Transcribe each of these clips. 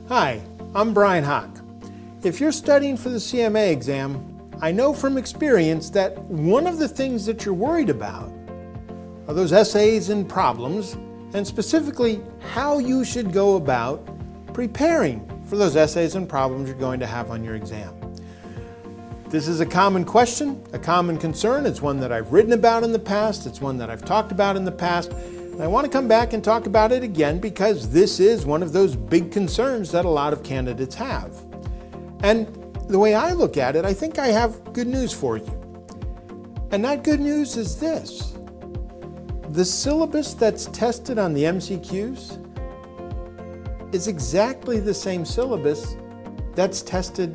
Hi, I'm Brian Hock. If you're studying for the CMA exam, I know from experience that one of the things that you're worried about are those essays and problems, and specifically how you should go about preparing for those essays and problems you're going to have on your exam. This is a common question, a common concern. It's one that I've written about in the past. It's one that I've talked about in the past. And I want to come back and talk about it again because this is one of those big concerns that a lot of candidates have. And the way I look at it, I think I have good news for you. And that good news is this. The syllabus that's tested on the MCQs is exactly the same syllabus that's tested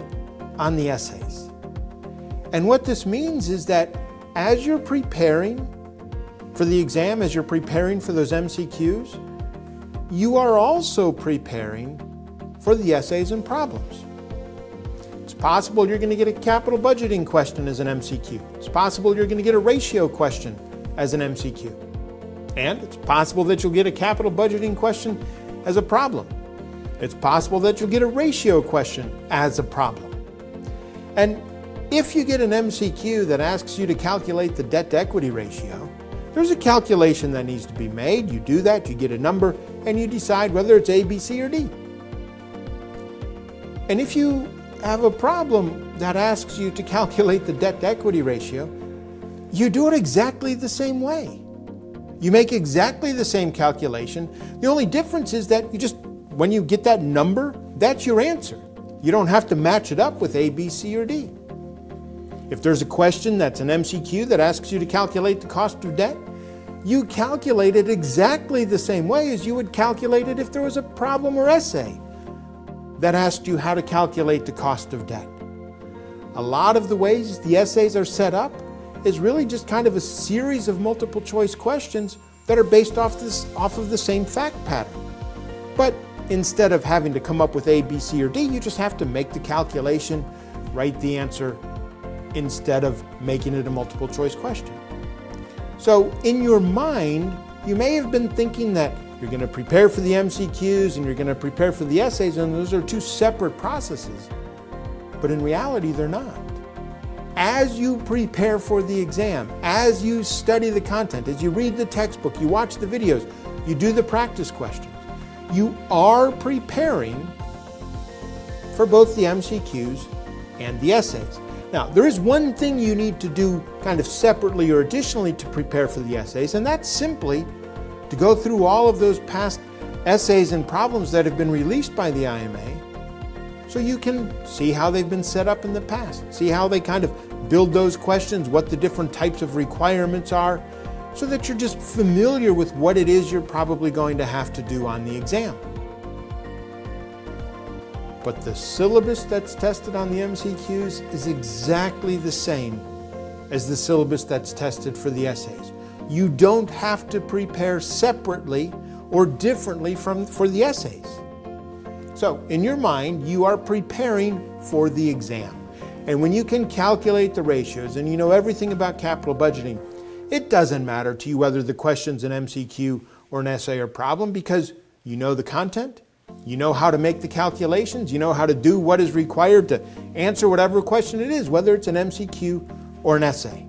on the essays. And what this means is that as you're preparing for the exam, as you're preparing for those MCQs, you are also preparing for the essays and problems. It's possible you're going to get a capital budgeting question as an MCQ. It's possible you're going to get a ratio question as an MCQ. And it's possible that you'll get a capital budgeting question as a problem. It's possible that you'll get a ratio question as a problem. And if you get an MCQ that asks you to calculate the debt-to-equity ratio, there's a calculation that needs to be made. You do that, you get a number, and you decide whether it's A, B, C, or D. And if you have a problem that asks you to calculate the debt-to-equity ratio, you do it exactly the same way. You make exactly the same calculation. The only difference is that when you get that number, that's your answer. You don't have to match it up with A, B, C, or D. If there's a question that's an MCQ that asks you to calculate the cost of debt, you calculate it exactly the same way as you would calculate it if there was a problem or essay that asked you how to calculate the cost of debt. A lot of the ways the essays are set up is really just kind of a series of multiple choice questions that are based off of the same fact pattern. But instead of having to come up with A, B, C, or D, you just have to make the calculation, write the answer, instead of making it a multiple choice question. So in your mind, you may have been thinking that you're going to prepare for the MCQs and you're going to prepare for the essays, and those are two separate processes. But in reality, they're not. As you prepare for the exam, as you study the content, as you read the textbook, you watch the videos, you do the practice questions, you are preparing for both the MCQs and the essays. Now, there is one thing you need to do kind of separately or additionally to prepare for the essays, and that's simply to go through all of those past essays and problems that have been released by the IMA so you can see how they've been set up in the past, see how they kind of build those questions, what the different types of requirements are, so that you're just familiar with what it is you're probably going to have to do on the exam. But the syllabus that's tested on the MCQs is exactly the same as the syllabus that's tested for the essays. You don't have to prepare separately or differently for the essays. So in your mind, you are preparing for the exam. And when you can calculate the ratios and you know everything about capital budgeting, it doesn't matter to you whether the question's an MCQ or an essay or problem, because you know the content, you know how to make the calculations, you know how to do what is required to answer whatever question it is, whether it's an MCQ or an essay.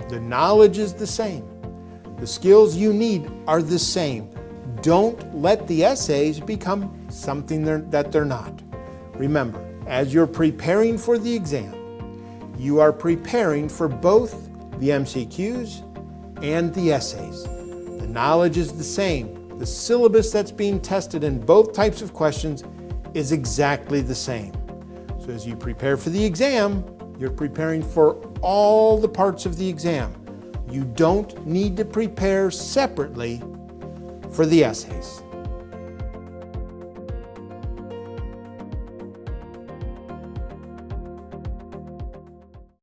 The knowledge is the same. The skills you need are the same. Don't let the essays become something that they're not. Remember, as you're preparing for the exam, you are preparing for both the MCQs and the essays. The knowledge is the same. The syllabus that's being tested in both types of questions is exactly the same. So as you prepare for the exam, you're preparing for all the parts of the exam. You don't need to prepare separately for the essays.